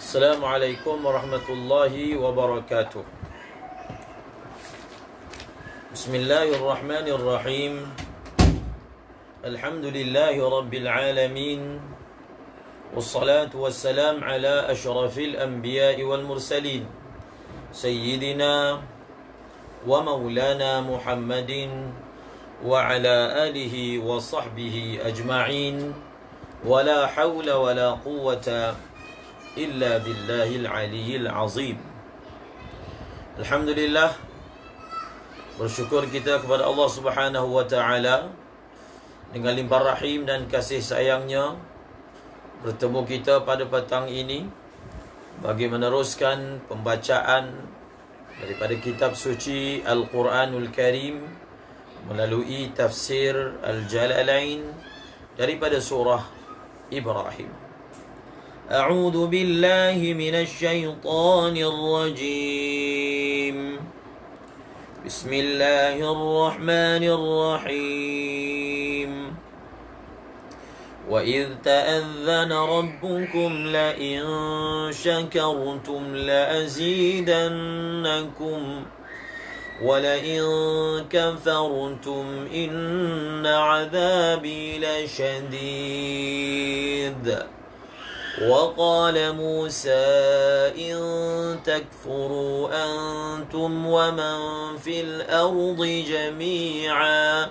Assalamualaikum warahmatullahi wabarakatuh. Bismillahirrahmanirrahim. Alhamdulillahi rabbil alamin. Wassalatu wassalam ala ashrafil anbiya'i wal mursalin. Sayyidina wa maulana Muhammadin wa ala alihi wa sahbihi ajma'in. Wa la hawla wa la quwwata illa billahil aliyyil azim. Alhamdulillah, bersyukur kita kepada Allah Subhanahu wa taala dengan limpah rahim dan kasih sayangnya bertemu kita pada petang ini bagi meneruskan pembacaan daripada kitab suci Al-Quranul Karim melalui tafsir Al-Jalalain daripada surah Ibrahim. أعوذ بالله من الشيطان الرجيم بسم الله الرحمن الرحيم وإذ تأذن ربكم لئن شكرتم لأزيدنكم ولئن كفرتم إن عذابي لشديد وقال موسى إن تكفروا أنتم ومن في الأرض جميعا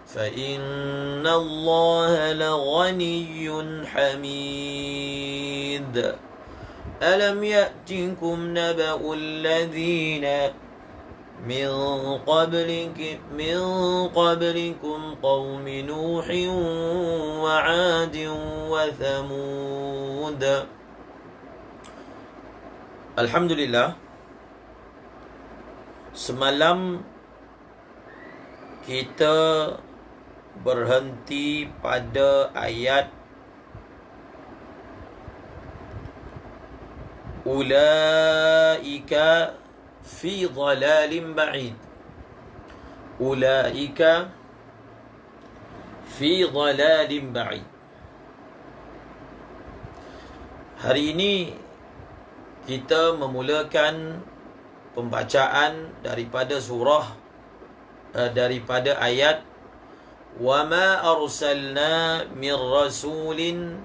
فإن الله لغني حميد ألم يأتكم نبأ الذين من قبلكم قوم نوح وعاد وثمود. Alhamdulillah, semalam kita berhenti pada ayat ulaika fi dhalalin ba'id. Ulaika fi dhalalin ba'id. Hari ini kita memulakan pembacaan daripada surah daripada ayat wa ma arsalna min rasulin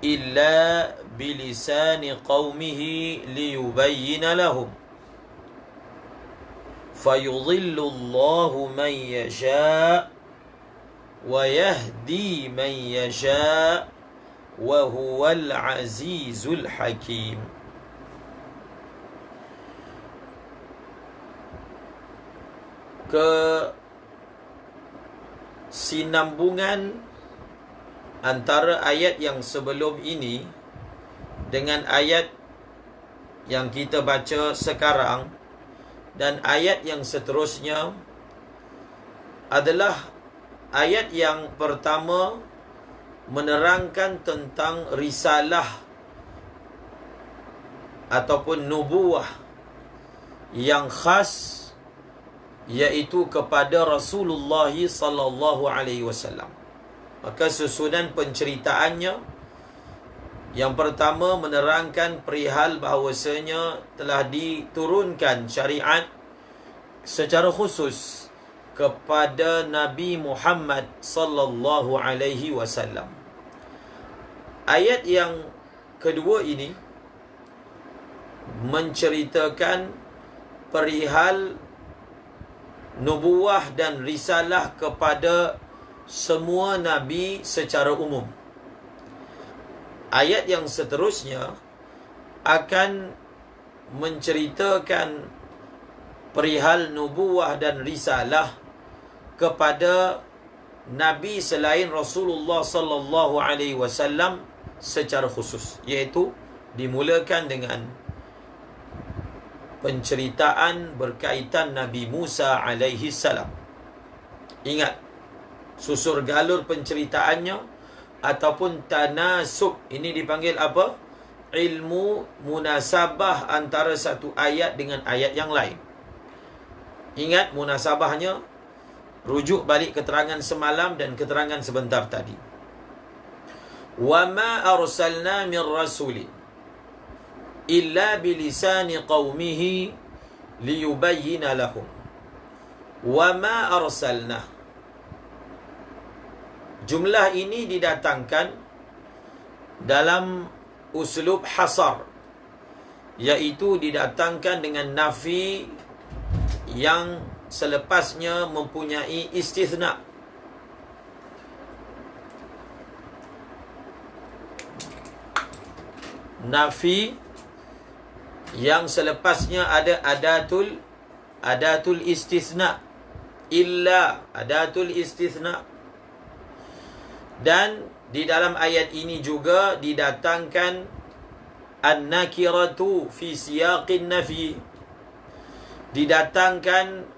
illa bilisani qaumihi liyubayyina lahum فَيُضِلُّ اللَّهُ مَنْ يَشَاءُ وَيَهْدِي مَنْ يَشَاءُ وَهُوَ الْعَزِيزُ الْحَكِيمُ. Kesinambungan antara ayat yang sebelum ini dengan ayat yang kita baca sekarang dan ayat yang seterusnya adalah ayat yang pertama menerangkan tentang risalah ataupun nubuwah yang khas, iaitu kepada Rasulullah sallallahu alaihi wasallam. Maka susunan penceritaannya, yang pertama menerangkan perihal bahawasanya telah diturunkan syariat secara khusus kepada Nabi Muhammad sallallahu alaihi wasallam. Ayat yang kedua ini menceritakan perihal nubuwah dan risalah kepada semua nabi secara umum. Ayat yang seterusnya akan menceritakan perihal nubuwah dan risalah kepada nabi selain Rasulullah sallallahu alaihi wasallam secara khusus, iaitu dimulakan dengan penceritaan berkaitan Nabi Musa alaihi salam. Ingat, susur galur penceritaannya ataupun tanasub, ini dipanggil apa? Ilmu munasabah antara satu ayat dengan ayat yang lain. Ingat munasabahnya, rujuk balik keterangan semalam dan keterangan sebentar tadi. Wa ma arsalna min rasulin. illa bilisani qaumihi liyubayyina lahum wa ma arsalna. Jumlah ini didatangkan dalam uslub hasar, iaitu didatangkan dengan nafi yang selepasnya mempunyai istithna. Nafi yang selepasnya ada adatul istithna, illa adatul istithna. Dan di dalam ayat ini juga didatangkan an-nakiratu fi siyaqin nafi, didatangkan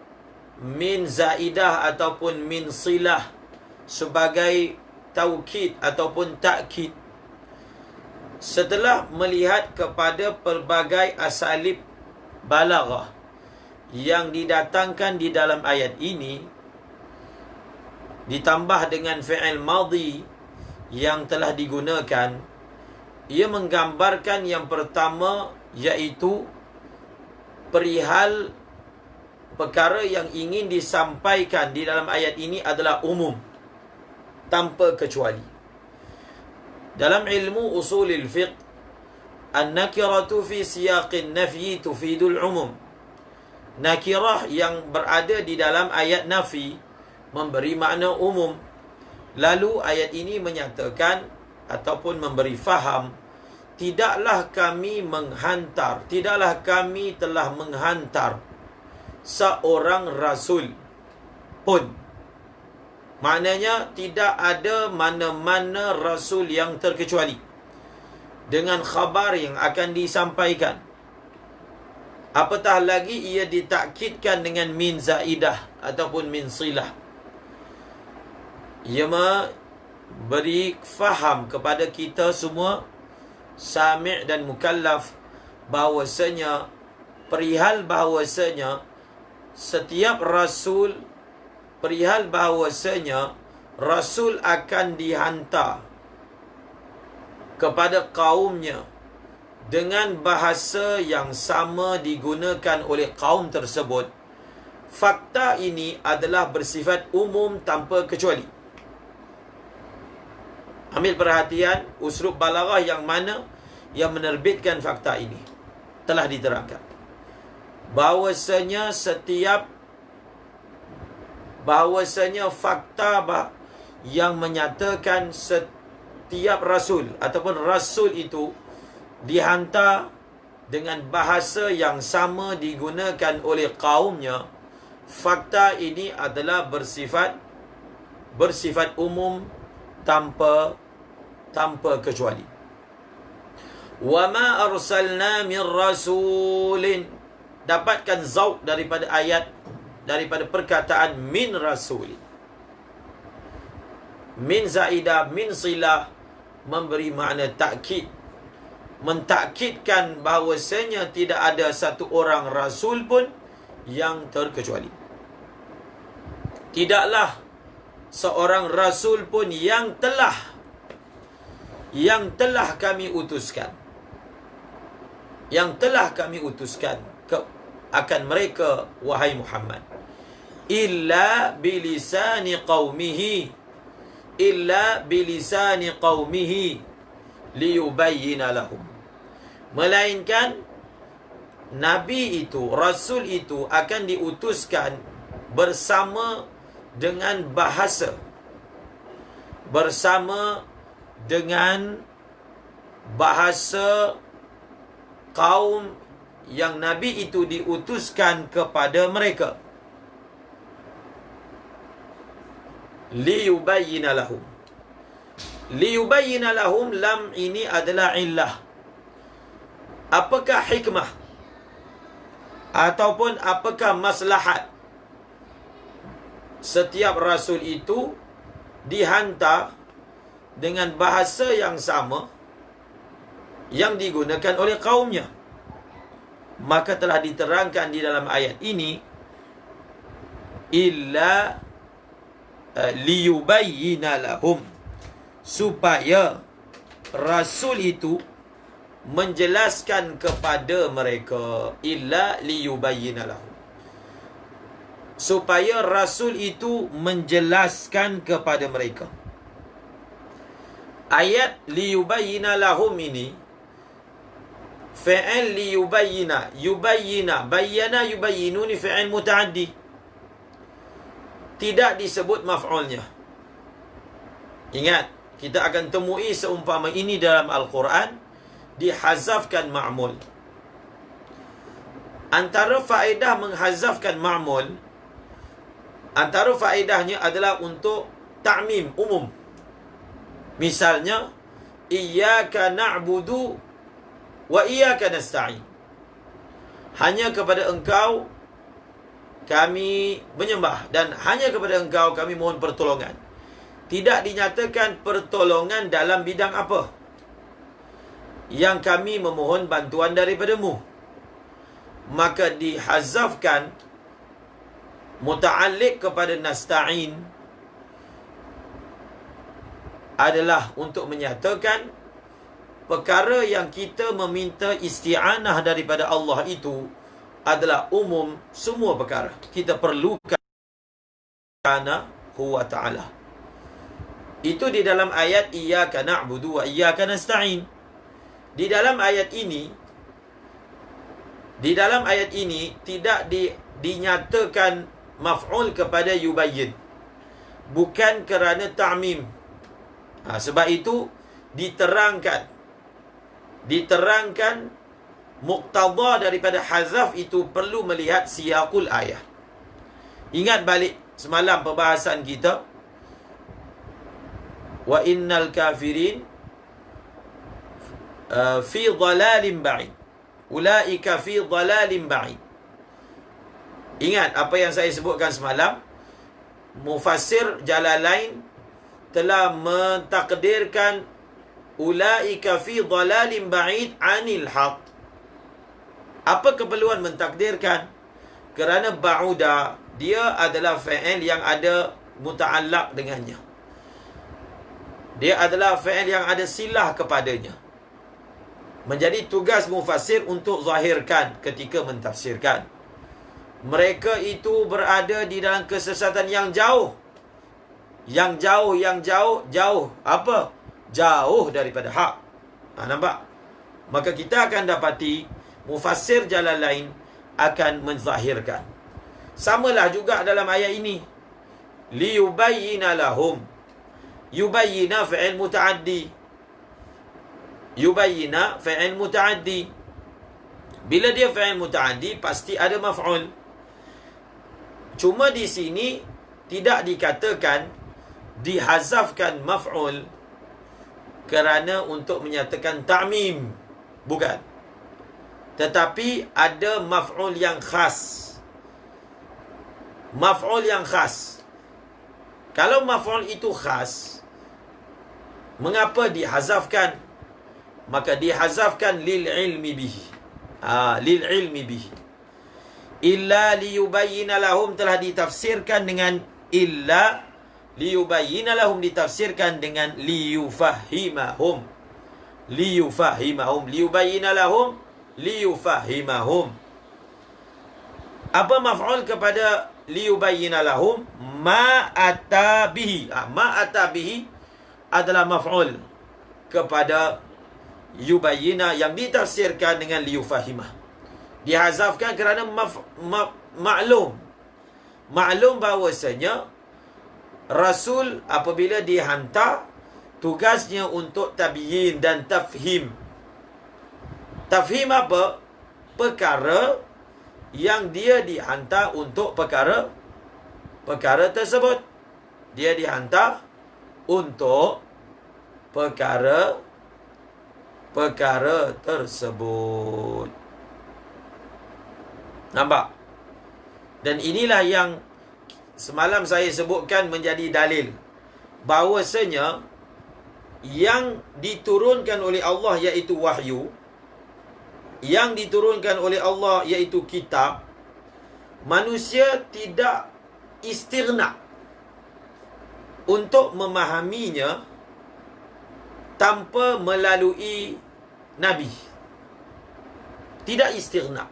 min zaidah ataupun min silah sebagai taukid ataupun takkid. Setelah melihat kepada pelbagai asalib balaghah yang didatangkan di dalam ayat ini, ditambah dengan fi'il madhi yang telah digunakan, ia menggambarkan yang pertama, iaitu perihal perkara yang ingin disampaikan di dalam ayat ini adalah umum, tanpa kecuali. Dalam ilmu usulil fiqh, an-nakiratu fi siyaqin nafyi tufidul umum. Nakirah yang berada di dalam ayat nafi memberi makna umum. Lalu ayat ini menyatakan ataupun memberi faham, tidaklah kami telah menghantar seorang rasul pun. Maknanya tidak ada mana-mana rasul yang terkecuali dengan khabar yang akan disampaikan. Apatah lagi ia ditakkidkan dengan min zaidah ataupun min silah. Ia beri faham kepada kita semua, sami' dan mukallaf, bahawasanya perihal bahawasanya setiap rasul, perihal bahawasanya rasul akan dihantar kepada kaumnya dengan bahasa yang sama digunakan oleh kaum tersebut. Fakta ini adalah bersifat umum tanpa kecuali. Ambil perhatian uslub balaghah yang mana yang menerbitkan fakta ini. Telah diterangkan bahawasanya fakta yang menyatakan setiap rasul ataupun rasul itu dihantar dengan bahasa yang sama digunakan oleh kaumnya. Fakta ini adalah bersifat umum tanpa kecuali. Wa ma arsalna min rasulin. Dapatkan zauq daripada ayat, daripada perkataan min rasulin. Min zaidah, min silah memberi makna takkid, mentakkidkan bahawasanya tidak ada satu orang rasul pun yang terkecuali. Tidaklah seorang rasul pun yang telah kami utuskan, akan mereka, wahai Muhammad, illa bilisani qaumihi liyubayyina lahum. Melainkan Nabi itu, Rasul itu akan diutuskan bersama dengan bahasa, kaum yang Nabi itu diutuskan kepada mereka. Liyubayyina lahum. Liyubayyina lahum, lam ini adalah illah. Apakah hikmah ataupun apakah maslahat setiap rasul itu dihantar dengan bahasa yang sama yang digunakan oleh kaumnya? Maka telah diterangkan di dalam ayat ini, illa liyubayyina lahum, supaya rasul itu menjelaskan kepada mereka, illa liyubayyina lahum, supaya Rasul itu menjelaskan kepada mereka. Ayat liyubayyina lahum ini, fi'il liyubayyina, yubayyina, bayyana yubayyinu ni fi'il muta'addi, tidak disebut maf'ulnya. Ingat, kita akan temui seumpama ini dalam Al-Quran, dihazafkan ma'mul. Antara faedah menghazafkan ma'mul, antara faedahnya adalah untuk ta'mim, umum. Misalnya, iyyaka na'budu wa iyyaka nasta'in. Hanya kepada engkau kami menyembah, dan hanya kepada engkau kami mohon pertolongan. Tidak dinyatakan pertolongan dalam bidang apa yang kami memohon bantuan daripadamu. Maka dihazafkan muta'alliq kepada nasta'in adalah untuk menyatakan perkara yang kita meminta isti'anah daripada Allah itu adalah umum semua perkara. Kita perlukan kana huwa ta'ala. Itu di dalam ayat iyyaka na'budu wa iyyaka nasta'in. Di dalam ayat ini tidak dinyatakan maf'ul kepada yubayyin, bukan kerana ta'mim. Sebab itu diterangkan muqtada daripada hazaf itu perlu melihat siyaqul ayat. Ingat balik semalam perbahasan kita, wa innal kafirin fi dhalalin ba'id, ulaika fi dhalalin ba'id. Ingat apa yang saya sebutkan semalam. Mufassir Jalalain telah mentakdirkan ulaika fi dhalalin ba'id anil haq. Apa keperluan mentakdirkan? Kerana ba'uda, dia adalah fi'il yang ada muta'allaq dengannya. Dia adalah fi'il yang ada silah kepadanya. Menjadi tugas mufassir untuk zahirkan ketika mentafsirkan. Mereka itu berada di dalam kesesatan yang jauh. Yang jauh. Apa? Jauh daripada hak. Nampak? Maka kita akan dapati mufassir Jalalain akan menzahirkan. Samalah juga dalam ayat ini. Liyubayyina lahum. Yubayyina fi'il muta'addi. Yubayyina fi'il muta'addi. Bila dia fi'il muta'addi, pasti ada maf'ul. Cuma di sini tidak dikatakan dihazafkan maf'ul kerana untuk menyatakan ta'mim. Bukan. Tetapi ada maf'ul yang khas. Maf'ul yang khas. Kalau maf'ul itu khas, mengapa dihazafkan? Maka dihazafkan lil ilmi bihi. Lil ilmi bihi. Illa liyubayyina lahum telah ditafsirkan dengan illa. Liyubayyina lahum ditafsirkan dengan liyufahimahum. Liyufahimahum. Liyubayyina lahum liyufahimahum. Apa maf'ul kepada liyubayyina lahum? Ma atabihi. Ma atabihi adalah maf'ul kepada yubayyina yang ditafsirkan dengan liyufahimah. Dihazafkan kerana maklum. Maklum bahawasanya Rasul apabila dihantar, tugasnya untuk tabyin dan tafhim. Tafhim apa? Perkara yang dia dihantar untuk perkara tersebut. Dia dihantar untuk perkara tersebut. Nampak? Dan inilah yang semalam saya sebutkan menjadi dalil bahawasanya yang diturunkan oleh Allah iaitu wahyu, yang diturunkan oleh Allah iaitu kitab, manusia tidak istighna untuk memahaminya tanpa melalui Nabi. Tidak istighna.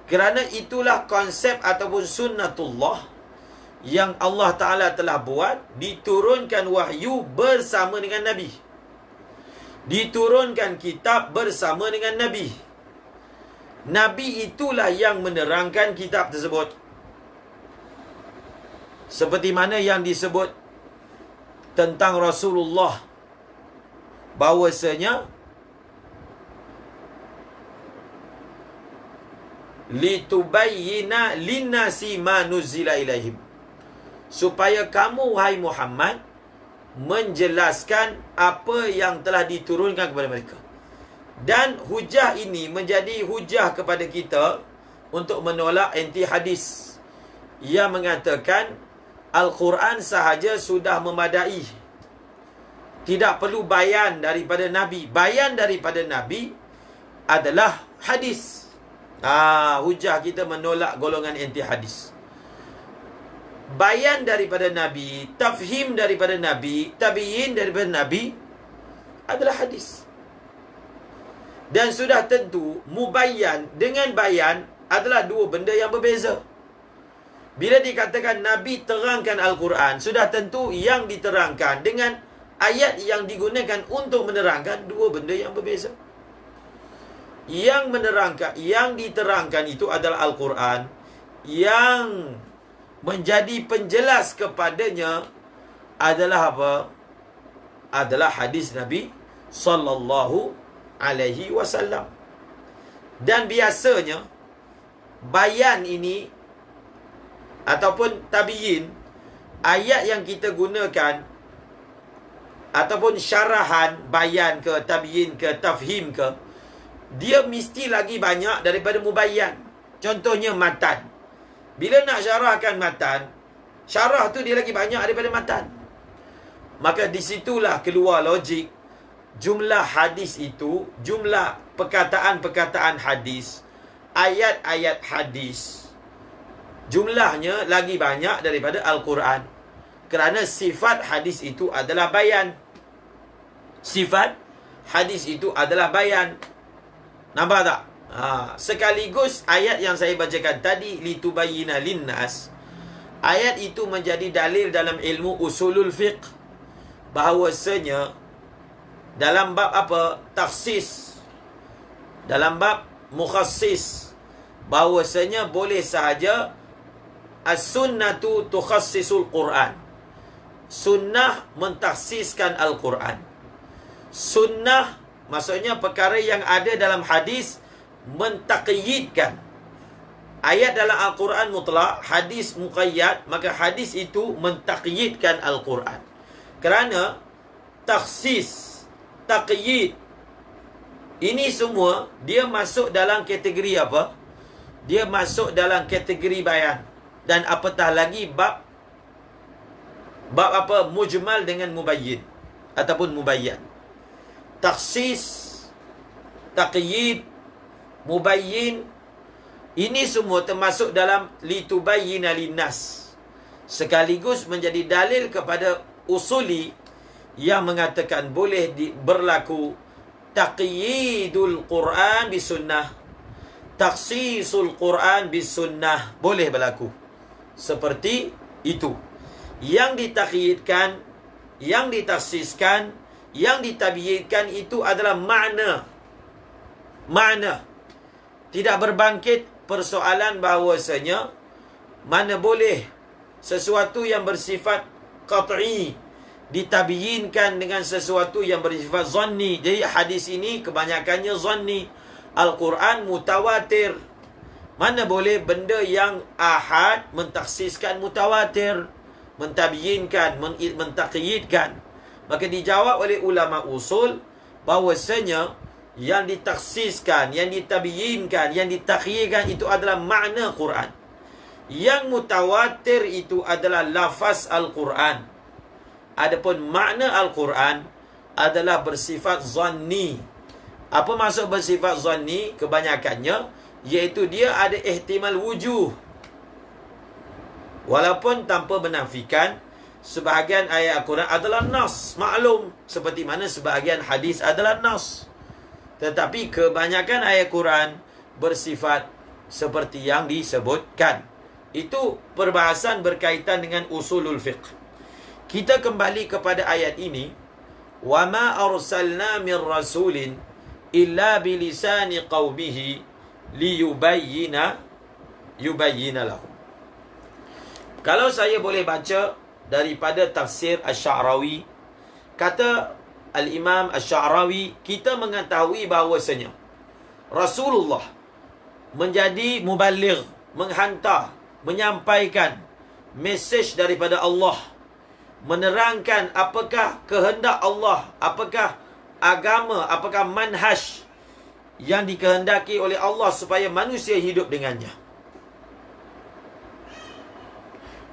Kerana itulah konsep ataupun sunnatullah yang Allah Ta'ala telah buat. Diturunkan wahyu bersama dengan Nabi. Diturunkan kitab bersama dengan Nabi. Nabi itulah yang menerangkan kitab tersebut. Seperti mana yang disebut tentang Rasulullah, bahawasanya litubayyina linnasi ma nuzila ilaihim, supaya kamu wahai Muhammad menjelaskan apa yang telah diturunkan kepada mereka. Dan hujah ini menjadi hujah kepada kita untuk menolak anti hadis yang mengatakan Al-Quran sahaja sudah memadai, tidak perlu bayan daripada Nabi. Bayan daripada Nabi adalah hadis. Hujah kita menolak golongan anti hadis. Bayan daripada Nabi, tafhim daripada Nabi, tabiin daripada Nabi adalah hadis. Dan sudah tentu mubayyan dengan bayan adalah dua benda yang berbeza. Bila dikatakan Nabi terangkan Al-Quran, sudah tentu yang diterangkan dengan ayat yang digunakan untuk menerangkan dua benda yang berbeza. Yang diterangkan itu adalah Al-Quran. Yang menjadi penjelas kepadanya adalah apa? Adalah hadis Nabi sallallahu alaihi wasallam. Dan biasanya bayan ini ataupun tabiin, ayat yang kita gunakan ataupun syarahan, bayan ke, tabiin ke, tafhim ke, dia mesti lagi banyak daripada mubayyan. Contohnya matan. Bila nak syarahkan matan, syarah tu dia lagi banyak daripada matan. Maka disitulah keluar logik jumlah hadis itu, jumlah perkataan-perkataan hadis, ayat-ayat hadis, jumlahnya lagi banyak daripada Al-Quran. Kerana sifat hadis itu adalah bayan. Sifat hadis itu adalah bayan. Nampak tak? Sekaligus ayat yang saya bacakan tadi, litubayyina linnas, ayat itu menjadi dalil dalam ilmu usulul fiqh, bahawasanya dalam bab apa? Takhsis, dalam bab mukhassis, bahawasanya boleh sahaja as-sunnatu tukhassisul Quran. Sunnah mentakhsiskan Al-Quran. Sunnah maksudnya perkara yang ada dalam hadis mentaqyidkan. Ayat dalam Al-Quran mutlak, hadis muqayyad, maka hadis itu mentaqyidkan Al-Quran. Kerana takhsis, taqyid, ini semua dia masuk dalam kategori apa? Dia masuk dalam kategori bayan. Dan apatah lagi bab apa? Mujmal dengan mubayyin ataupun mubayyan. Takhsis, taqyid, mubayyin, ini semua termasuk dalam litubayyina linnas. Sekaligus menjadi dalil kepada usuli yang mengatakan boleh berlaku taqyidul Quran bisunnah, takhsisul Quran bisunnah, boleh berlaku. Seperti itu. Yang ditakhidkan, yang ditakhsiskan, yang ditabiyyidkan itu adalah makna. Makna. Tidak berbangkit persoalan bahawasanya mana boleh sesuatu yang bersifat qat'i ditabiyyinkan dengan sesuatu yang bersifat zanni. Jadi hadis ini kebanyakannya zanni. Al-Quran mutawatir. Mana boleh benda yang ahad mentakhsiskan mutawatir, mentabiyyinkan, mentaqyidkan. Maka dijawab oleh ulama usul bahawasanya yang ditakhsiskan, yang ditabiyyinkan, yang ditakhiyirkan itu adalah makna Quran. Yang mutawatir itu adalah lafaz Al-Quran. Adapun makna Al-Quran adalah bersifat zanni. Apa maksud bersifat zanni? Kebanyakannya iaitu dia ada ihtimal wujuh. Walaupun tanpa menafikan sebahagian ayat Al-Quran adalah nas, maklum, seperti mana sebahagian hadis adalah nas. Tetapi kebanyakan ayat Quran bersifat seperti yang disebutkan. Itu perbahasan berkaitan dengan usulul fiqh. Kita kembali kepada ayat ini. Wa ma arsalna min rasulin illa bilisani qaumihi liyubayyina lahum. Kalau saya boleh baca daripada tafsir Asy-Sya'rawi, kata Al-Imam Asy-Sya'rawi, kita mengetahui bahawasanya Rasulullah menjadi muballigh, menghantar, menyampaikan mesej daripada Allah, menerangkan apakah kehendak Allah, apakah agama, apakah manhaj yang dikehendaki oleh Allah supaya manusia hidup dengannya.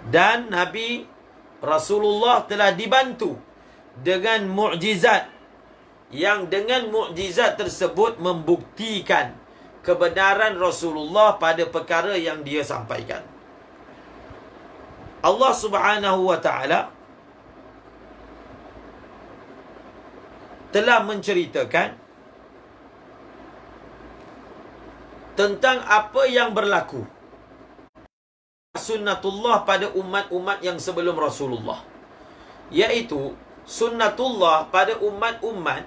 Dan Nabi Rasulullah telah dibantu dengan mukjizat, yang dengan mukjizat tersebut membuktikan kebenaran Rasulullah pada perkara yang dia sampaikan. Allah Subhanahu wa taala telah menceritakan tentang apa yang berlaku sunnatullah pada umat-umat yang sebelum Rasulullah, iaitu sunnatullah pada umat-umat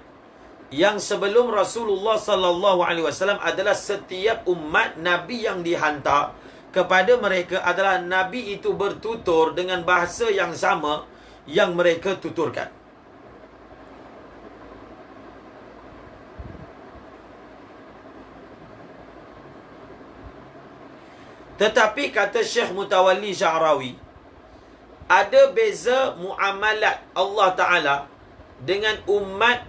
yang sebelum Rasulullah sallallahu alaihi wasallam adalah setiap umat Nabi yang dihantar kepada mereka adalah Nabi itu bertutur dengan bahasa yang sama yang mereka tuturkan. Tetapi kata Syekh Mutawalli Sya'rawi, ada beza muamalat Allah Ta'ala dengan umat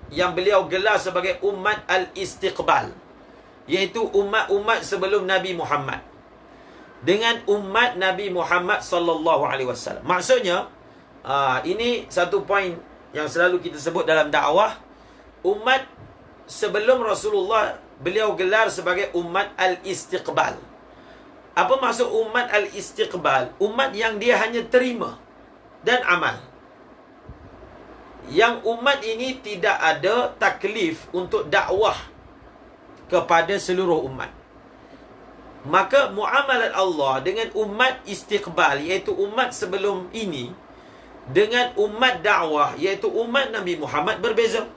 yang beliau gelar sebagai umat al-istiqbal, iaitu umat-umat sebelum Nabi Muhammad, dengan umat Nabi Muhammad sallallahu alaihi wasallam. Maksudnya, ini satu poin yang selalu kita sebut dalam dakwah. Umat sebelum Rasulullah beliau gelar sebagai umat al-istiqbal. Apa maksud umat al-istiqbal? Umat yang dia hanya terima dan amal. Yang umat ini tidak ada taklif untuk dakwah kepada seluruh umat. Maka muamalat Allah dengan umat istiqbal, iaitu umat sebelum ini, dengan umat dakwah, iaitu umat Nabi Muhammad, berbeza.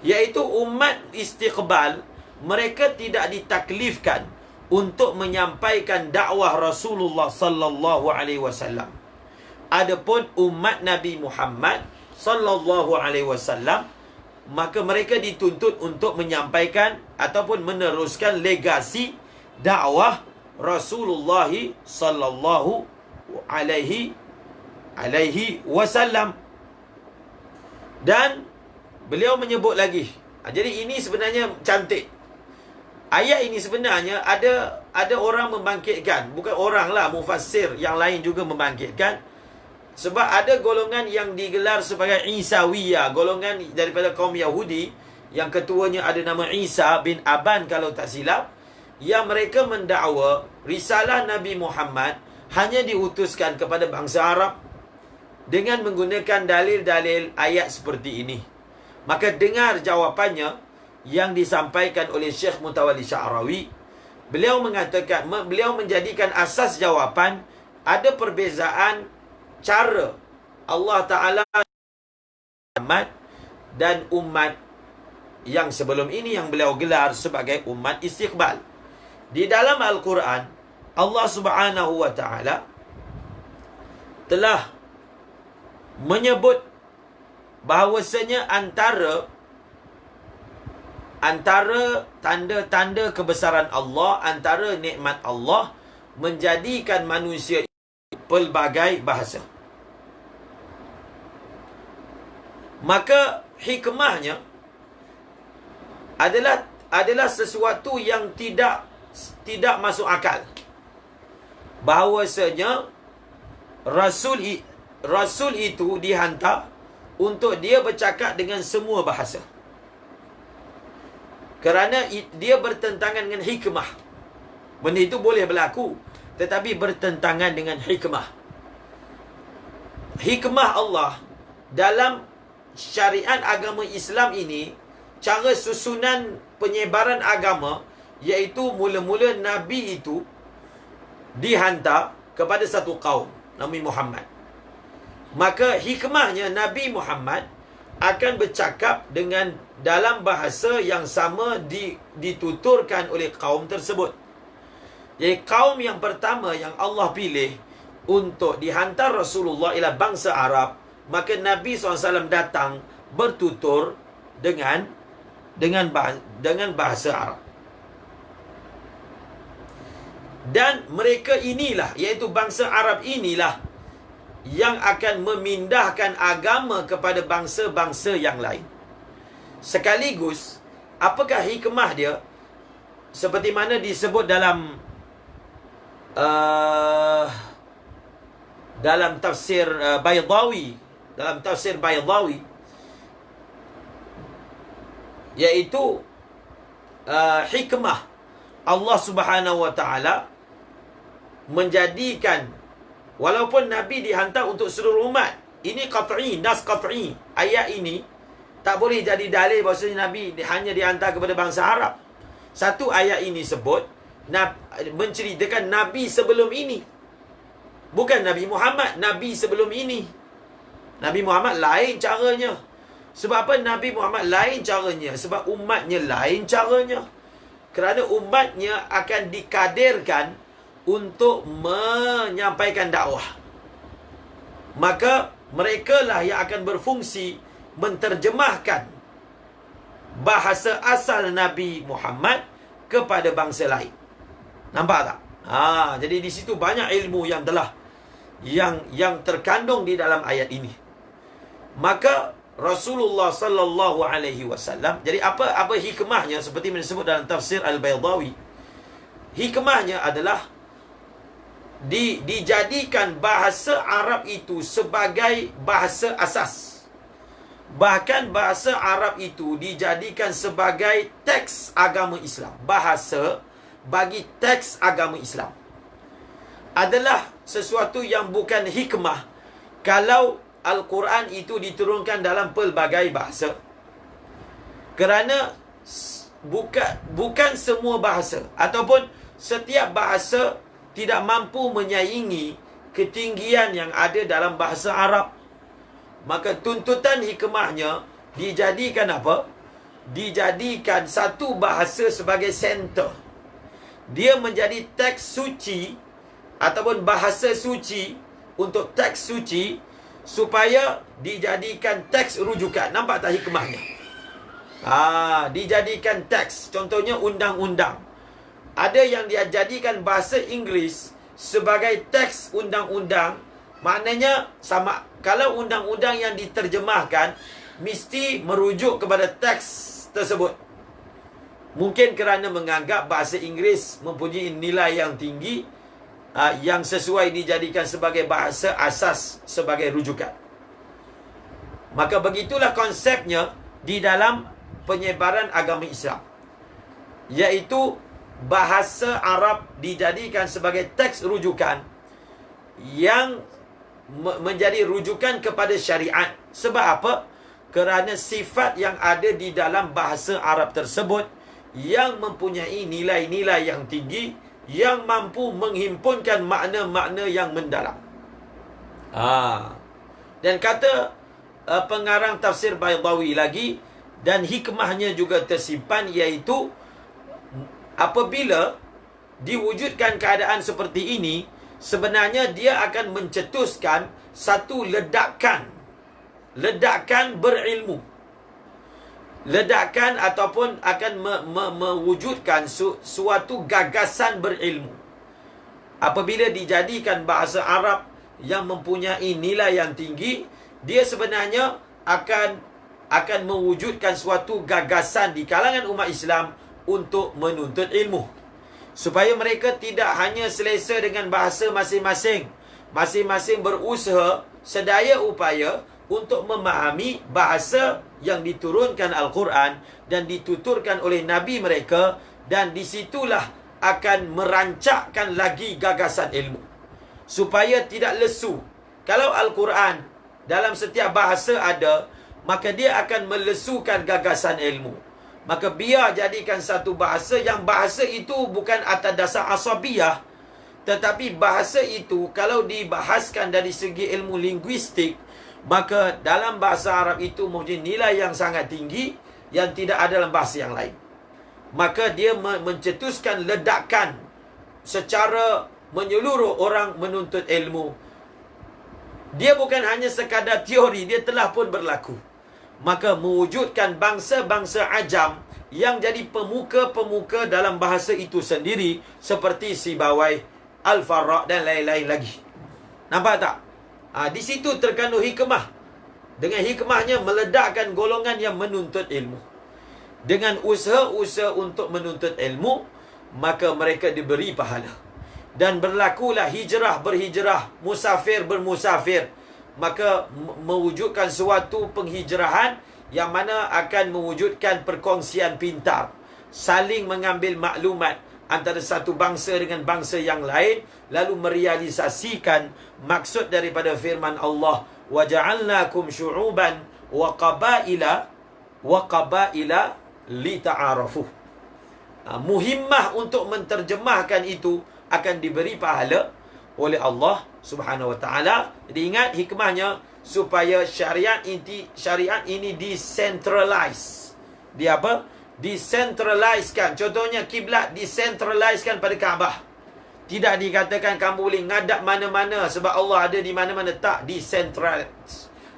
Iaitu umat istiqbal, mereka tidak ditaklifkan untuk menyampaikan dakwah Rasulullah sallallahu alaihi wasallam. Adapun umat Nabi Muhammad sallallahu alaihi wasallam, maka mereka dituntut untuk menyampaikan ataupun meneruskan legasi dakwah Rasulullah sallallahu alaihi wasallam. Dan beliau menyebut lagi. Jadi ini sebenarnya cantik. Ayat ini sebenarnya ada orang membangkitkan, bukan orang lah, mufassir yang lain juga membangkitkan. Sebab ada golongan yang digelar sebagai Isawiyah, golongan daripada kaum Yahudi yang ketuanya ada nama Isa bin Aban kalau tak silap, yang mereka mendakwa risalah Nabi Muhammad hanya diutuskan kepada bangsa Arab dengan menggunakan dalil-dalil ayat seperti ini. Maka dengar jawapannya yang disampaikan oleh Syekh Mutawalli Sya'rawi. Beliau mengatakan, beliau menjadikan asas jawapan ada perbezaan cara Allah Ta'ala dan umat yang sebelum ini yang beliau gelar sebagai umat istiqbal. Di dalam Al-Quran, Allah Subhanahu wa Ta'ala telah menyebut bahawasanya antara tanda-tanda kebesaran Allah, antara nikmat Allah, menjadikan manusia pelbagai bahasa. Maka hikmahnya adalah sesuatu yang tidak masuk akal. Bahawasanya Rasul itu dihantar untuk dia bercakap dengan semua bahasa. Kerana dia bertentangan dengan hikmah. Benda itu boleh berlaku, tetapi bertentangan dengan hikmah. Hikmah Allah dalam syariat agama Islam ini, cara susunan penyebaran agama, iaitu mula-mula Nabi itu dihantar kepada satu kaum, Nabi Muhammad. Maka hikmahnya Nabi Muhammad akan bercakap dengan dalam bahasa yang sama dituturkan oleh kaum tersebut. Jadi kaum yang pertama yang Allah pilih untuk dihantar Rasulullah ialah bangsa Arab. Maka Nabi SAW datang bertutur dengan bahasa Arab. Dan mereka inilah, iaitu bangsa Arab inilah, yang akan memindahkan agama kepada bangsa-bangsa yang lain. Sekaligus, apakah hikmah dia? Seperti mana disebut dalam tafsir Baydawi, iaitu hikmah Allah Subhanahu wa taala menjadikan, walaupun Nabi dihantar untuk seluruh umat, ini qat'i, nas qat'i. Ayat ini tak boleh jadi dalil bahawasanya Nabi hanya dihantar kepada bangsa Arab. Satu ayat ini sebut menceritakan Nabi sebelum ini, bukan Nabi Muhammad. Nabi sebelum ini, Nabi Muhammad lain caranya. Sebab apa Nabi Muhammad lain caranya? Sebab umatnya lain caranya. Kerana umatnya akan dikadirkan untuk menyampaikan dakwah. Maka mereka lah yang akan berfungsi menterjemahkan bahasa asal Nabi Muhammad kepada bangsa lain. Nampak tak? Jadi di situ banyak ilmu yang telah yang terkandung di dalam ayat ini. Maka Rasulullah sallallahu alaihi wasallam, jadi apa hikmahnya seperti yang disebut dalam tafsir Al-Baydawi. Hikmahnya adalah dijadikan bahasa Arab itu sebagai bahasa asas. Bahkan bahasa Arab itu dijadikan sebagai teks agama Islam. Bahasa bagi teks agama Islam adalah sesuatu yang bukan hikmah kalau Al-Quran itu diturunkan dalam pelbagai bahasa. Kerana bukan semua bahasa ataupun setiap bahasa tidak mampu menyaingi ketinggian yang ada dalam bahasa Arab. Maka tuntutan hikmahnya dijadikan apa? Dijadikan satu bahasa sebagai center. Dia menjadi teks suci ataupun bahasa suci untuk teks suci, supaya dijadikan teks rujukan. Nampak tak hikmahnya? Dijadikan teks. Contohnya undang-undang. Ada yang dia jadikan bahasa Inggeris sebagai teks undang-undang. Maknanya sama. Kalau undang-undang yang diterjemahkan mesti merujuk kepada teks tersebut. Mungkin kerana menganggap bahasa Inggeris mempunyai nilai yang tinggi, yang sesuai dijadikan sebagai bahasa asas, sebagai rujukan. Maka begitulah konsepnya di dalam penyebaran agama Islam, iaitu bahasa Arab dijadikan sebagai teks rujukan yang menjadi rujukan kepada syariat. Sebab apa? Kerana sifat yang ada di dalam bahasa Arab tersebut yang mempunyai nilai-nilai yang tinggi, yang mampu menghimpunkan makna-makna yang mendalam. Dan kata pengarang tafsir Baydawi lagi, dan hikmahnya juga tersimpan, iaitu apabila diwujudkan keadaan seperti ini, sebenarnya dia akan mencetuskan satu ledakan berilmu. Ledakan ataupun akan mewujudkan suatu gagasan berilmu. Apabila dijadikan bahasa Arab yang mempunyai nilai yang tinggi, dia sebenarnya akan mewujudkan suatu gagasan di kalangan umat Islam untuk menuntut ilmu. Supaya mereka tidak hanya selesa dengan bahasa masing-masing. Masing-masing berusaha sedaya upaya untuk memahami bahasa yang diturunkan Al-Quran dan dituturkan oleh Nabi mereka, dan disitulah akan merancakkan lagi gagasan ilmu supaya tidak lesu. Kalau Al-Quran dalam setiap bahasa ada, maka dia akan melesukan gagasan ilmu. Maka biar jadikan satu bahasa yang bahasa itu bukan atas dasar asabiyah, tetapi bahasa itu kalau dibahaskan dari segi ilmu linguistik, maka dalam bahasa Arab itu mempunyai nilai yang sangat tinggi yang tidak ada dalam bahasa yang lain. Maka dia mencetuskan ledakan secara menyeluruh orang menuntut ilmu. Dia bukan hanya sekadar teori, dia telah pun berlaku. Maka mewujudkan bangsa-bangsa ajam yang jadi pemuka-pemuka dalam bahasa itu sendiri, seperti Sibawai, Al-Farra dan lain-lain lagi. Nampak tak? Di situ terkandung hikmah. Dengan hikmahnya meledakkan golongan yang menuntut ilmu. Dengan usaha-usaha untuk menuntut ilmu, maka mereka diberi pahala. Dan berlakulah hijrah berhijrah, musafir bermusafir. Maka mewujudkan suatu penghijrahan yang mana akan mewujudkan perkongsian pintar, saling mengambil maklumat antara satu bangsa dengan bangsa yang lain, lalu merealisasikan maksud daripada firman Allah, wa ja'alnakum syu'uban wa qabaila lita'arafu. Muhimmah untuk menterjemahkan itu akan diberi pahala oleh Allah Subhanahu wa taala. Jadi ingat hikmahnya supaya syariat ini decentralize. Dia apa? Decentralizekan. Contohnya kiblat decentralizekan pada Kaabah. Tidak dikatakan kamu boleh ngadap mana-mana sebab Allah ada di mana-mana. Tak,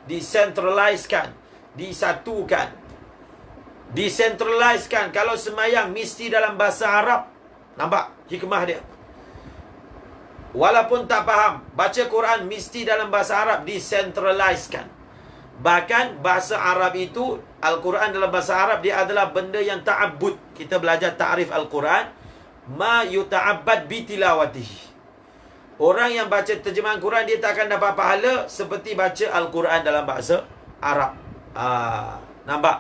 decentralizekan, disatukan. Decentralizekan. Kalau sembahyang mesti dalam bahasa Arab. Nampak hikmah dia? Walaupun tak faham, baca Quran mesti dalam bahasa Arab, decentralizekan. Bahkan bahasa Arab itu, Al-Quran dalam bahasa Arab, dia adalah benda yang ta'abbud. Kita belajar ta'rif Al-Quran, ma yuta'abbad bitilawatihi. Orang yang baca terjemahan Quran, dia tak akan dapat pahala seperti baca Al-Quran dalam bahasa Arab. Nampak?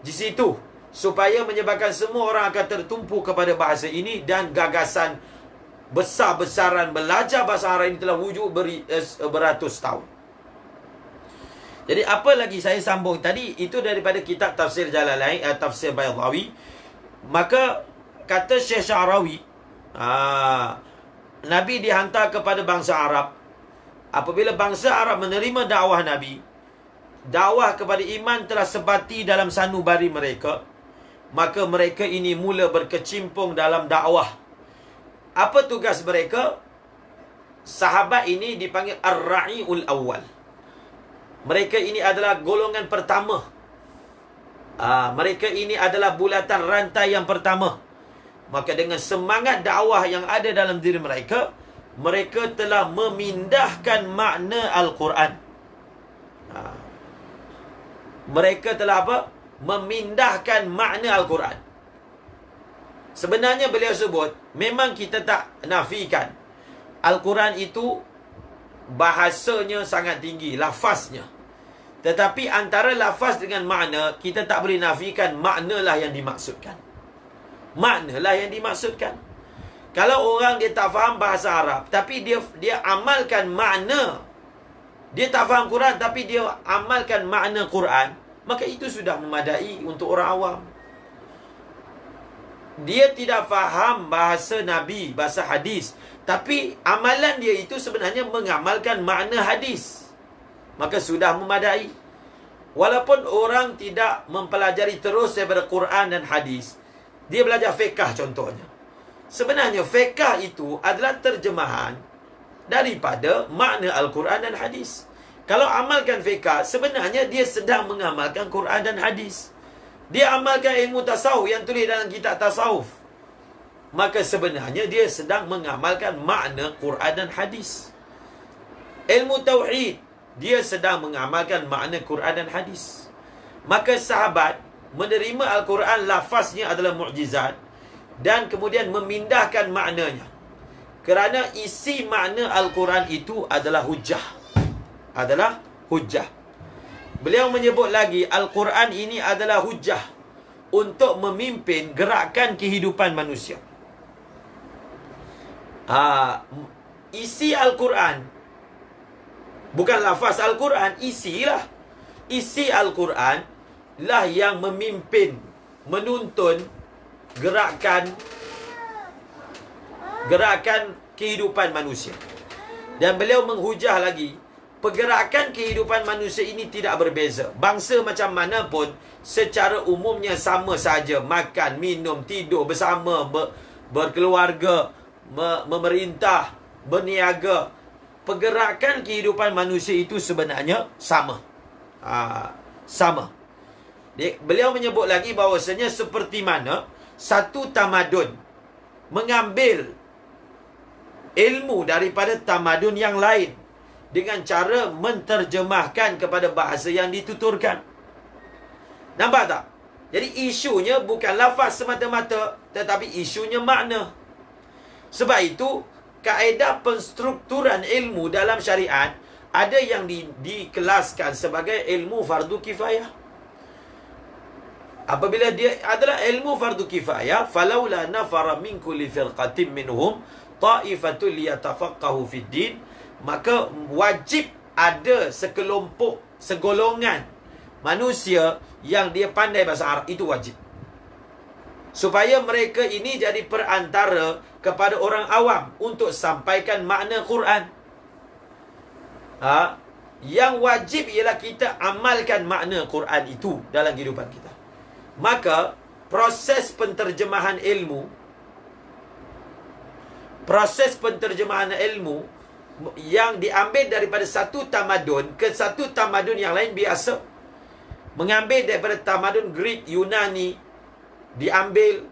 Di situ, supaya menyebabkan semua orang akan tertumpu kepada bahasa ini, dan gagasan besar-besaran belajar bahasa Arab ini telah wujud beratus tahun. Jadi apa lagi saya sambung tadi, itu daripada kitab tafsir Jalalain, tafsir Baydawi. Maka kata Syekh Sya'rawi, Nabi dihantar kepada bangsa Arab. Apabila bangsa Arab menerima dakwah Nabi, dakwah kepada iman telah sebati dalam sanubari mereka, maka mereka ini mula berkecimpung dalam dakwah. Apa tugas mereka? Sahabat ini dipanggil Ar-Ra'iul Awal. Mereka ini adalah golongan pertama. Mereka ini adalah bulatan rantai yang pertama. Maka dengan semangat dakwah yang ada dalam diri mereka, mereka telah memindahkan makna Al-Quran. Mereka telah apa? Memindahkan makna Al-Quran. Sebenarnya beliau sebut, memang kita tak nafikan Al-Quran itu bahasanya sangat tinggi, lafaznya. Tetapi antara lafaz dengan makna, kita tak boleh nafikan maknalah yang dimaksudkan. Maknalah yang dimaksudkan. Kalau orang dia tak faham bahasa Arab, tapi dia amalkan makna, dia tak faham Quran, tapi dia amalkan makna Quran, maka itu sudah memadai untuk orang awam. Dia tidak faham bahasa Nabi, bahasa hadis, tapi amalan dia itu sebenarnya mengamalkan makna hadis, maka sudah memadai. Walaupun orang tidak mempelajari terus daripada Quran dan hadis, dia belajar fiqh contohnya. Sebenarnya fiqh itu adalah terjemahan daripada makna Al-Quran dan hadis. Kalau amalkan fiqh, sebenarnya dia sedang mengamalkan Quran dan hadis. Dia amalkan ilmu tasawuf yang tulis dalam kitab tasawuf, maka sebenarnya dia sedang mengamalkan makna Quran dan hadis. Ilmu tauhid, dia sedang mengamalkan makna Quran dan hadis. Maka sahabat menerima Al-Quran, lafaznya adalah mukjizat, dan kemudian memindahkan maknanya. Kerana isi makna Al-Quran itu adalah hujah. Adalah hujah. Beliau menyebut lagi, Al-Quran ini adalah hujah untuk memimpin gerakan kehidupan manusia. Isi Al-Quran, bukan lafaz Al-Quran, isilah. Isi Al-Quran lah yang memimpin menuntun gerakan kehidupan manusia. Dan beliau menghujah lagi, pergerakan kehidupan manusia ini tidak berbeza. Bangsa macam mana pun secara umumnya sama saja. Makan, minum, tidur bersama, berkeluarga, memerintah, berniaga. Pergerakan kehidupan manusia itu sebenarnya sama. Sama. Beliau menyebut lagi bahawasanya seperti mana satu tamadun mengambil ilmu daripada tamadun yang lain dengan cara menterjemahkan kepada bahasa yang dituturkan. Nampak tak? Jadi isunya bukan lafaz semata-mata, tetapi isunya makna. Sebab itu, kaedah penstrukturan ilmu dalam syariat ada yang dikelaskan sebagai ilmu fardu kifayah. Apabila dia adalah ilmu fardu kifayah, falaula nafara min kulli firqatin minhum ta'ifatul liyatafaqahu fid din, maka wajib ada sekelompok, segolongan manusia yang dia pandai bahasa Arab, itu wajib. Supaya mereka ini jadi perantara kepada orang awam untuk sampaikan makna Quran. Yang wajib ialah kita amalkan makna Quran itu dalam kehidupan kita. Maka proses penterjemahan ilmu yang diambil daripada satu tamadun ke satu tamadun yang lain biasa. Mengambil daripada tamadun Greek, Yunani, diambil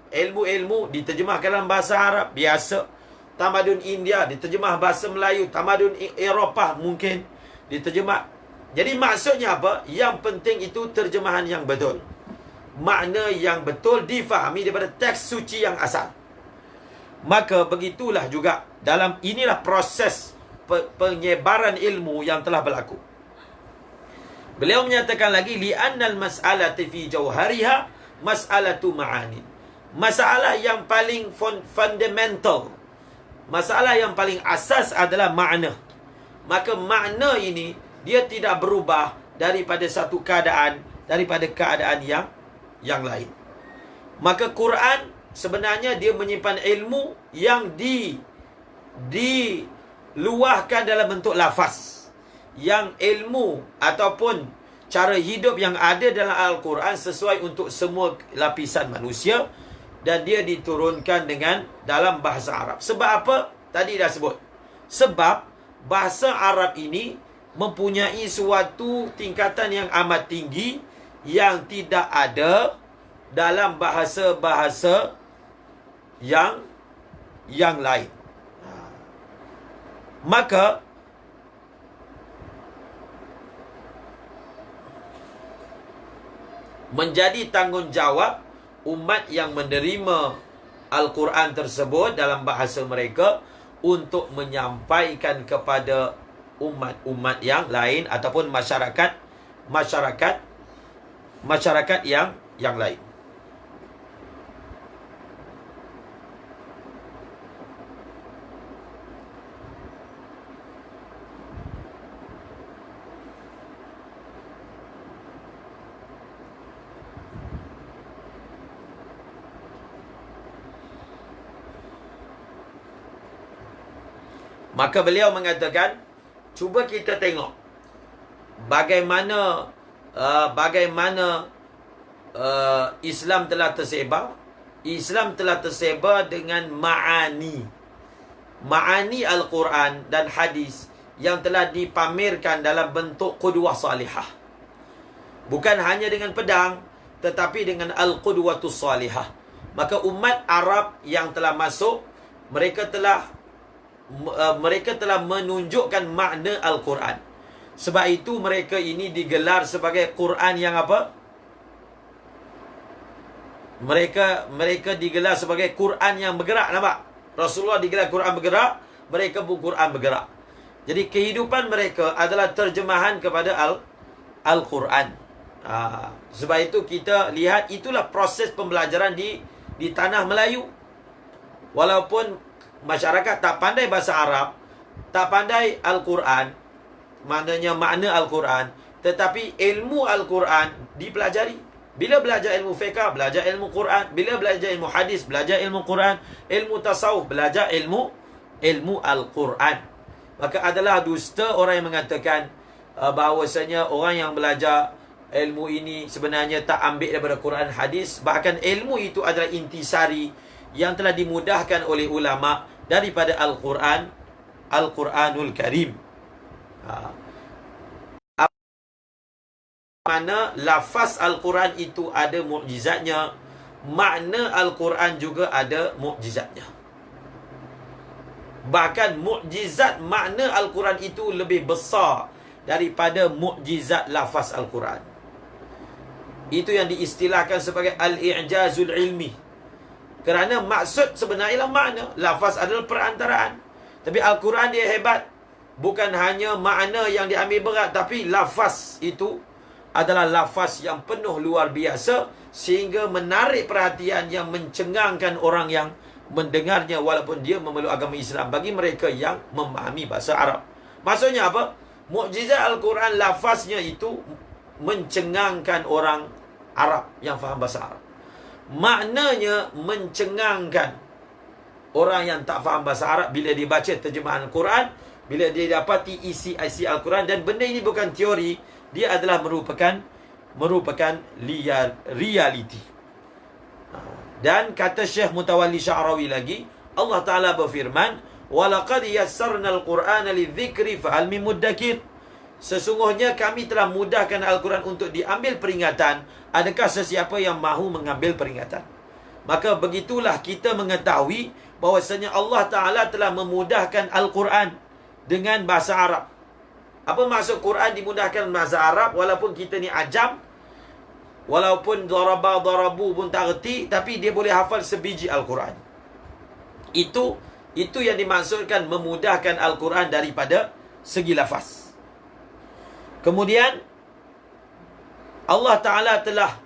ilmu-ilmu diterjemahkan dalam bahasa Arab, biasa. Tamadun India diterjemah bahasa Melayu, tamadun Eropah mungkin diterjemah. Jadi maksudnya apa? Yang penting itu terjemahan yang betul. Makna yang betul difahami daripada teks suci yang asal. Maka begitulah juga dalam inilah proses penyebaran ilmu yang telah berlaku. Beliau menyatakan lagi, li'annal mas'alati fi jauhariha mas'alatu ma'ani. Masalah yang paling fundamental, masalah yang paling asas adalah makna. Maka makna ini dia tidak berubah daripada satu keadaan daripada keadaan yang lain. Maka Quran sebenarnya dia menyimpan ilmu yang diluahkan dalam bentuk lafaz. Yang ilmu ataupun cara hidup yang ada dalam Al-Quran sesuai untuk semua lapisan manusia, dan dia diturunkan dengan dalam bahasa Arab. Sebab apa? Tadi dah sebut. Sebab bahasa Arab ini mempunyai suatu tingkatan yang amat tinggi yang tidak ada dalam bahasa-bahasa yang lain. Maka menjadi tanggungjawab umat yang menerima Al-Quran tersebut dalam bahasa mereka untuk menyampaikan kepada umat-umat yang lain ataupun masyarakat yang lain. Maka beliau mengatakan, cuba kita tengok bagaimana Islam telah tersebar. Islam telah tersebar dengan ma'ani Al-Quran dan hadis yang telah dipamerkan dalam bentuk qudwah salihah. Bukan hanya dengan pedang, tetapi dengan al-qudwatus salihah. Maka umat Arab yang telah masuk, mereka telah menunjukkan makna Al-Quran. Sebab itu mereka ini digelar sebagai Quran yang apa? Mereka digelar sebagai Quran yang bergerak. Nampak? Rasulullah digelar Quran bergerak, mereka pun Quran bergerak. Jadi kehidupan mereka adalah terjemahan kepada Al-Quran. Sebab itu kita lihat itulah proses pembelajaran di tanah Melayu. Walaupun masyarakat tak pandai bahasa Arab, tak pandai Al-Quran, maknanya makna Al-Quran, tetapi ilmu Al-Quran dipelajari. Bila belajar ilmu fiqh, belajar ilmu Quran. Bila belajar ilmu hadis, belajar ilmu Quran. Ilmu tasawuf, belajar ilmu Al-Quran. Maka adalah dusta orang yang mengatakan bahawasanya orang yang belajar ilmu ini sebenarnya tak ambil daripada Quran hadis. Bahkan ilmu itu adalah intisari yang telah dimudahkan oleh ulama daripada Al-Quran, Al-Quranul Karim. Mana lafaz Al-Quran itu ada mukjizatnya, makna Al-Quran juga ada mukjizatnya. Bahkan mukjizat makna Al-Quran itu lebih besar daripada mukjizat lafaz Al-Quran. Itu yang diistilahkan sebagai al-i'jazul ilmi. Kerana maksud sebenarnya ialah makna, lafaz adalah perantaraan. Tapi Al-Quran dia hebat. Bukan hanya makna yang diambil berat, tapi lafaz itu adalah lafaz yang penuh luar biasa sehingga menarik perhatian yang mencengangkan orang yang mendengarnya walaupun dia memeluk agama Islam, bagi mereka yang memahami bahasa Arab. Maksudnya apa? Mukjizat Al-Quran lafaznya itu mencengangkan orang Arab yang faham bahasa Arab. Maknanya mencengangkan orang yang tak faham bahasa Arab bila dia baca terjemahan Al-Quran, bila dia dapati isi Al-Quran. Dan benda ini bukan teori, dia adalah merupakan reality. Dan kata Syekh Mutawalli Sya'rawi lagi, Allah Ta'ala berfirman, وَلَقَدْ يَسَّرْنَا الْقُرْآنَ لِلذِّكْرِ فَهَلْ مِن مُدَّكِرٍ. Sesungguhnya kami telah mudahkan Al-Quran untuk diambil peringatan. Adakah sesiapa yang mahu mengambil peringatan? Maka begitulah kita mengetahui bahawasanya Allah Ta'ala telah memudahkan Al-Quran dengan bahasa Arab. Apa maksud Quran dimudahkan bahasa Arab? Walaupun kita ni ajam, walaupun darabu pun tak erti, tapi dia boleh hafal sebiji Al-Quran. Itu yang dimaksudkan memudahkan Al-Quran daripada segi lafaz. Kemudian Allah Ta'ala telah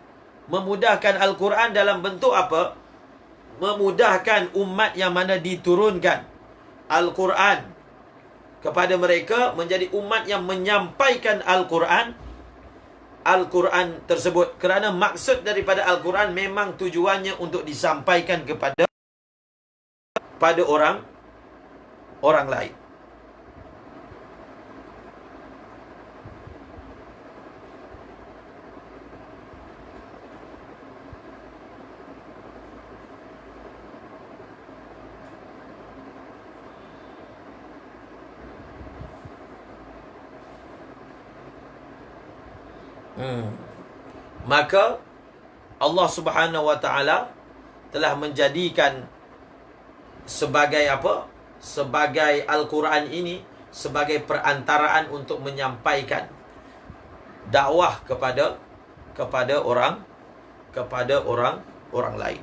memudahkan Al-Quran dalam bentuk apa? Memudahkan umat yang mana diturunkan Al-Quran kepada mereka menjadi umat yang menyampaikan Al-Quran tersebut. Kerana maksud daripada Al-Quran memang tujuannya untuk disampaikan kepada orang lain. Maka Allah Subhanahu Wa Ta'ala telah menjadikan sebagai apa? Sebagai Al-Quran ini sebagai perantaraan untuk menyampaikan dakwah kepada orang lain.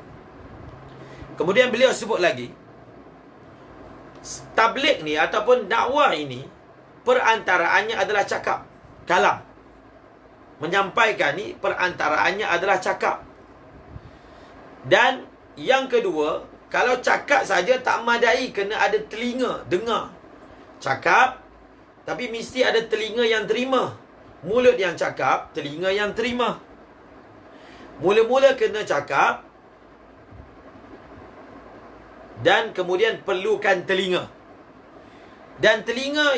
Kemudian beliau sebut lagi, tabligh ni ataupun dakwah ini perantaraannya adalah cakap, kalam. Menyampaikan ni perantaraannya adalah cakap. Dan yang kedua, kalau cakap saja tak madai, kena ada telinga dengar. Cakap, tapi mesti ada telinga yang terima. Mulut yang cakap, telinga yang terima. Mula-mula kena cakap, dan kemudian perlukan telinga. Dan telinga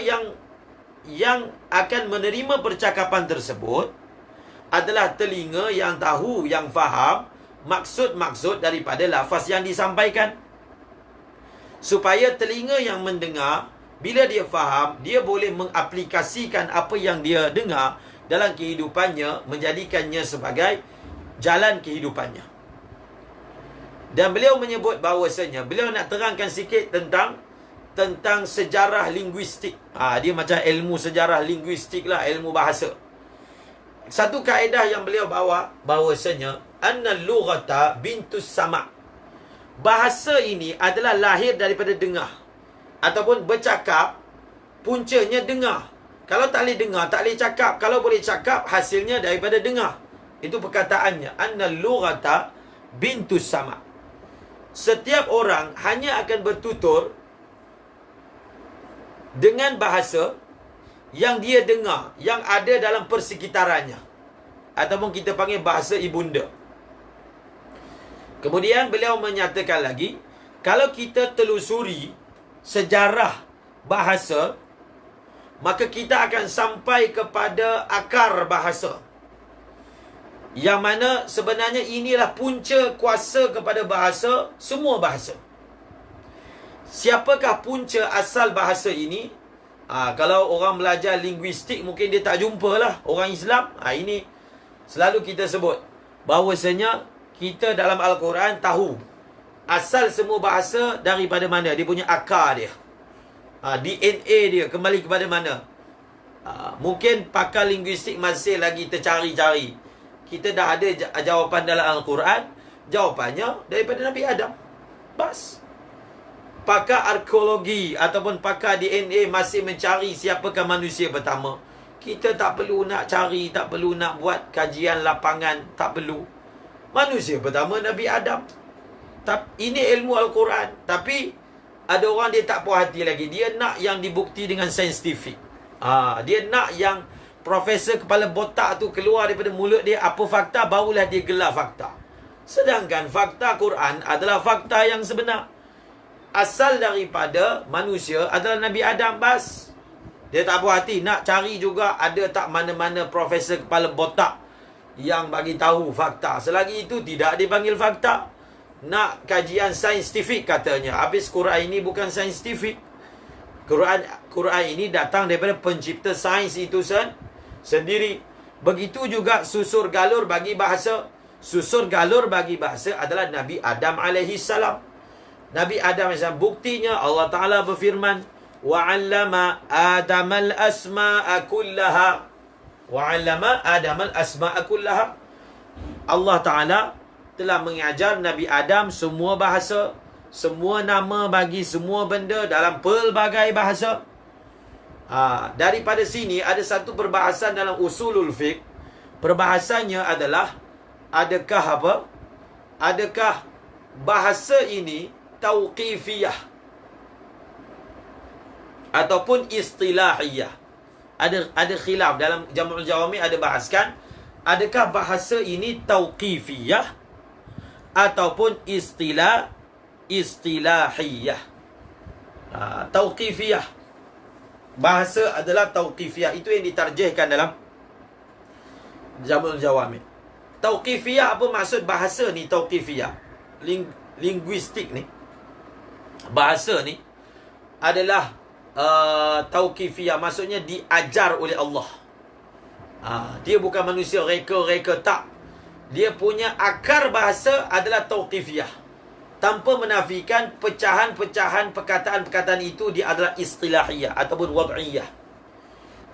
yang akan menerima percakapan tersebut adalah telinga yang tahu, yang faham maksud-maksud daripada lafaz yang disampaikan. Supaya telinga yang mendengar, bila dia faham, dia boleh mengaplikasikan apa yang dia dengar dalam kehidupannya, menjadikannya sebagai jalan kehidupannya. Dan beliau menyebut bahawasanya, beliau nak terangkan sikit tentang sejarah linguistik. Dia macam ilmu sejarah linguistik lah, ilmu bahasa. Satu kaedah yang beliau bawa bahawasanya annal lughata bintus sama'. Bahasa ini adalah lahir daripada dengar ataupun bercakap, puncanya dengar. Kalau tak boleh dengar, tak boleh cakap. Kalau boleh cakap, hasilnya daripada dengar. Itu perkataannya, annal lughata bintus sama'. Setiap orang hanya akan bertutur dengan bahasa yang dia dengar, yang ada dalam persekitarannya. ataupun kita panggil bahasa ibunda. Kemudian beliau menyatakan lagi, kalau kita telusuri sejarah bahasa, maka kita akan sampai kepada akar bahasa, yang mana sebenarnya inilah punca kuasa kepada bahasa, semua bahasa. Siapakah punca asal bahasa ini? Kalau orang belajar linguistik, mungkin dia tak jumpa lah. Orang Islam, ini selalu kita sebut bahawasanya kita dalam Al-Quran tahu asal semua bahasa daripada mana, dia punya akar dia, DNA dia kembali kepada mana. Mungkin pakar linguistik masih lagi tercari-cari. Kita dah ada jawapan dalam Al-Quran. Jawapannya daripada Nabi Adam. Bas. Pakar arkeologi ataupun pakar DNA masih mencari siapakah manusia pertama. Kita tak perlu nak cari, tak perlu nak buat kajian lapangan, tak perlu. Manusia pertama Nabi Adam. Ini ilmu Al-Quran. Tapi ada orang dia tak puas hati lagi. Dia nak yang dibukti dengan saintifik. Dia nak yang profesor kepala botak tu keluar daripada mulut dia apa fakta, barulah dia gelar fakta. Sedangkan fakta Quran adalah fakta yang sebenar. Asal daripada manusia adalah Nabi Adam, bas. Dia tak puas hati, nak cari juga ada tak mana-mana profesor kepala botak yang bagi tahu fakta. Selagi itu tidak dipanggil fakta. Nak kajian saintifik katanya. Habis Quran ini bukan saintifik. Quran ini datang daripada pencipta sains itu sendiri. Begitu juga susur galur bagi bahasa. Susur galur bagi bahasa adalah Nabi Adam alaihi salam. Nabi Adam alaihi salam, buktinya Allah Ta'ala berfirman, wa'allama Adamal asma'a kullaha. Wa'allama Adamal asma'a kullaha. Allah Ta'ala telah mengajar Nabi Adam semua bahasa, semua nama bagi semua benda dalam pelbagai bahasa. Daripada sini ada satu perbahasan dalam usulul fiqh. Perbahasannya adalah, adakah bahasa ini tauqifiyah ataupun istilahiyah. Ada khilaf dalam Jam'ul Jawami, ada bahaskan adakah bahasa ini tauqifiyah ataupun istilahiyah. Tauqifiyah, bahasa adalah tauqifiyah. Itu yang ditarjihkan dalam Jam'ul Jawami. Tauqifiyah, apa maksud bahasa ni tauqifiyah? Linguistik ni, bahasa ni adalah tauqifiyah, maksudnya diajar oleh Allah. Dia bukan manusia reka-reka, tak. Dia punya akar bahasa adalah tauqifiyah, tanpa menafikan pecahan-pecahan perkataan-perkataan itu dia adalah istilahiyah ataupun wad'iyah.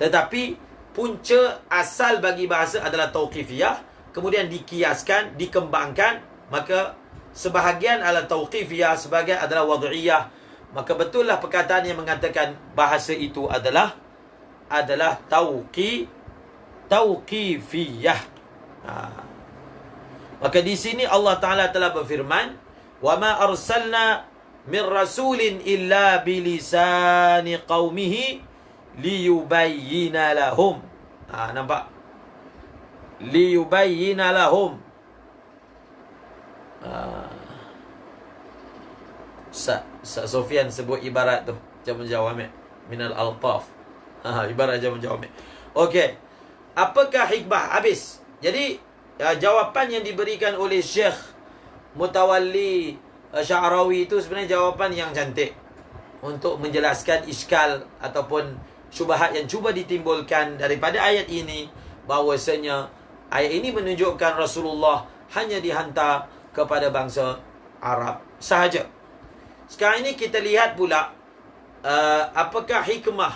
Tetapi punca asal bagi bahasa adalah tauqifiyah, kemudian dikiaskan, dikembangkan, maka sebahagian adalah tauqifiyah, sebahagian adalah wad'iyah. Maka betullah perkataan yang mengatakan bahasa itu adalah tauqifiyah. Maka di sini Allah Ta'ala telah berfirman, wa ma arsalna min rasulin illa bilisani qaumihi liyubayyina lahum. Nampak? Liyubayyina lahum. Ustaz Sofian sebut ibarat tu, Jam'ul Jawami' minal alqaf. Ibarat Jam'ul Jawami'. Okey. Apakah hikmah? Habis. Jadi jawapan yang diberikan oleh Syekh Mutawalli Sya'rawi itu sebenarnya jawapan yang cantik untuk menjelaskan iskal ataupun syubhat yang cuba ditimbulkan daripada ayat ini, bahawasanya ayat ini menunjukkan Rasulullah hanya dihantar kepada bangsa Arab sahaja. Sekarang ini kita lihat pula apakah hikmah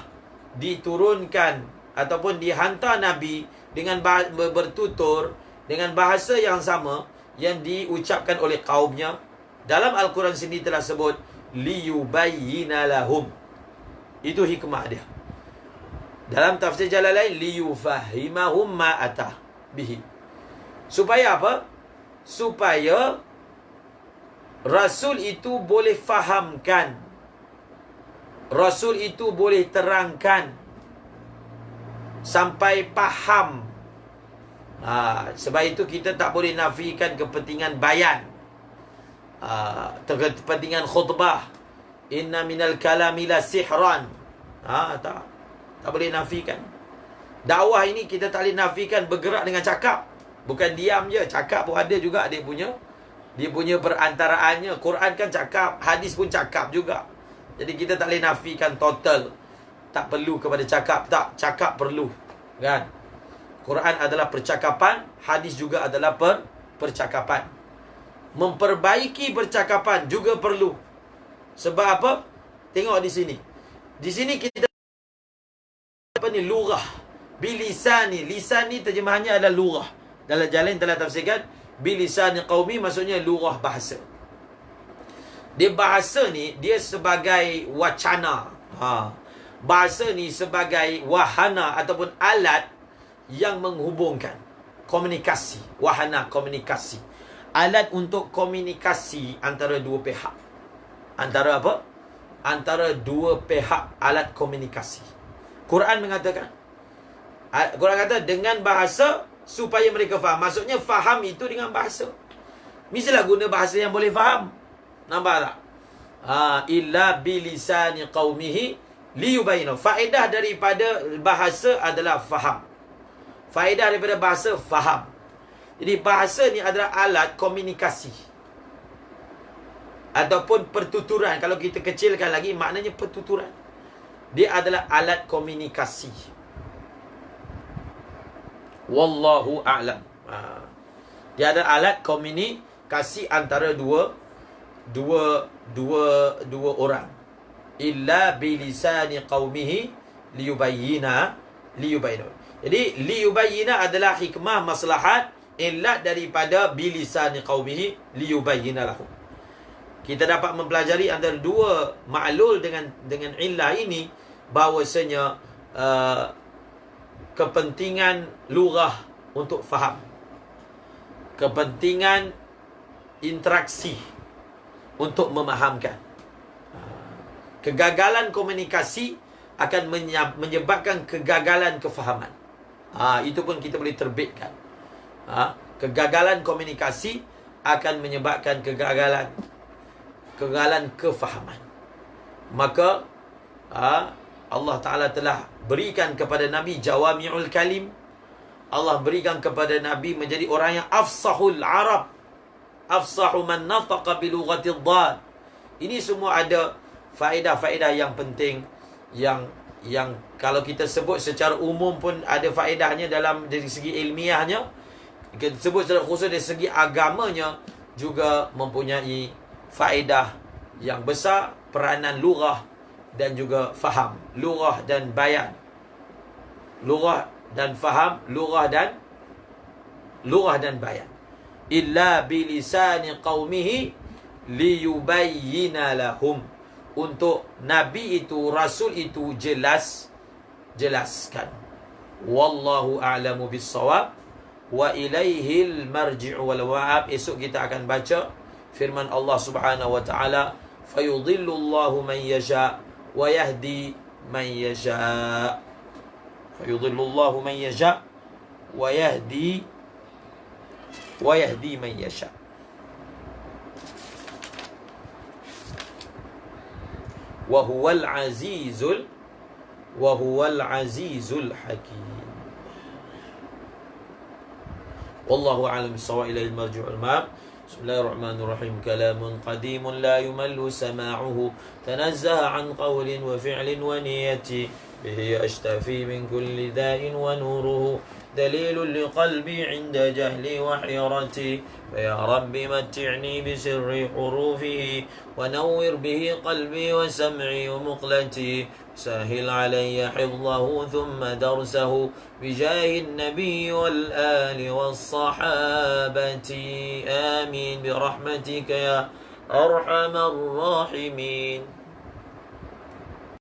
diturunkan ataupun dihantar Nabi dengan bertutur dengan bahasa yang sama yang diucapkan oleh kaumnya. Dalam Al-Quran sendiri telah sebut liyubayyina lahum. Itu hikmah dia. Dalam tafsir Jalalain, liyufahimahum ma atah bihi. Supaya apa? Supaya Rasul itu boleh fahamkan, Rasul itu boleh terangkan sampai faham Sebab itu kita tak boleh nafikan kepentingan bayan, kepentingan khutbah. Inna minal kalami la sihran. Tak boleh nafikan. Dakwah ini kita tak boleh nafikan bergerak dengan cakap. Bukan diam je, cakap pun ada juga dia punya perantaraannya. Quran kan cakap, hadis pun cakap juga. Jadi kita tak boleh nafikan total tak perlu kepada cakap. Tak, cakap perlu, kan? Quran adalah percakapan, hadis juga adalah percakapan. Memperbaiki percakapan juga perlu. Sebab apa? Tengok di sini. Di sini kita apa ni? Lughah. Bilisani. Lisan ni terjemahannya adalah lughah. Dalam jalan telah tafsirkan bilisani qaumi, maksudnya lughah, bahasa. Dia bahasa ni dia sebagai wacana. Bahasa ni sebagai wahana ataupun alat yang menghubungkan, komunikasi. Wahana, komunikasi. Alat untuk komunikasi antara dua pihak. Antara apa? Antara dua pihak, alat komunikasi. Quran mengatakan, Quran kata dengan bahasa supaya mereka faham. Maksudnya faham itu dengan bahasa. Mestilah guna bahasa yang boleh faham. Nampak tak? Illa bilisani qaumihi liyubayinu. Faedah daripada bahasa adalah faham. Faedah daripada bahasa faham. Jadi bahasa ni adalah alat komunikasi ataupun pertuturan. Kalau kita kecilkan lagi, maknanya pertuturan. Dia adalah alat komunikasi. Wallahu a'lam. Dia adalah alat komunikasi antara dua orang. Illa bilisani qaumihi liyubayyina. Jadi liyubayyina adalah hikmah, maslahat, illat daripada bilisani qaumihi liyubayyina lahum. Kita dapat mempelajari antara dua ma'lul dengan illah ini, bahawasanya kepentingan lughah untuk faham, kepentingan interaksi untuk memahamkan. Kegagalan komunikasi akan menyebabkan kegagalan kefahaman. Itu pun kita boleh terbitkan. Kegagalan komunikasi akan menyebabkan kegagalan kefahaman. Maka Allah Ta'ala telah berikan kepada Nabi jawami'ul kalim. Allah berikan kepada Nabi menjadi orang yang afsahul Arab, afsahu man nataqa bilughatid dad. Ini semua ada faedah-faedah yang penting, yang kalau kita sebut secara umum pun ada faedahnya dari segi ilmiahnya. Kita sebut secara khusus dari segi agamanya juga mempunyai faedah yang besar. Peranan lughah dan juga faham, lughah dan bayan, lughah dan faham, lughah dan bayan. Illa bilisani qaumihi liyubayyina lahum. Untuk Nabi itu, Rasul itu jelaskan. Wallahu a'lamu bis-shawab wa ilaihil marji'u wal ma'ab. Esok kita akan baca firman Allah Subhanahu wa taala, fayudhillullahu man yasha wa yahdi man yasha. Fayudhillullahu man yasha wa yahdi man yasha. Wa huwal azizul hakim. Wallahu a'lam bis-shawab. Ilaihi al-marji'u wal ma'ab. Bismillahirrahmanirrahim. Kalamun qadimun la yumallu sama'uhu. Tanazzaha an qawlin wa fi'lin wa niyati. Bihi ashtafi min kulli da'in wa nuruhu. دليل لقلبي عند جهلي وحيرتي. فيا ربي متعني بسر حروفه ونور به قلبي وسمعي ومقلتي. سهل علي حفظه ثم درسه بجاه النبي والآل والصحابة. آمين برحمتك يا أرحم الراحمين.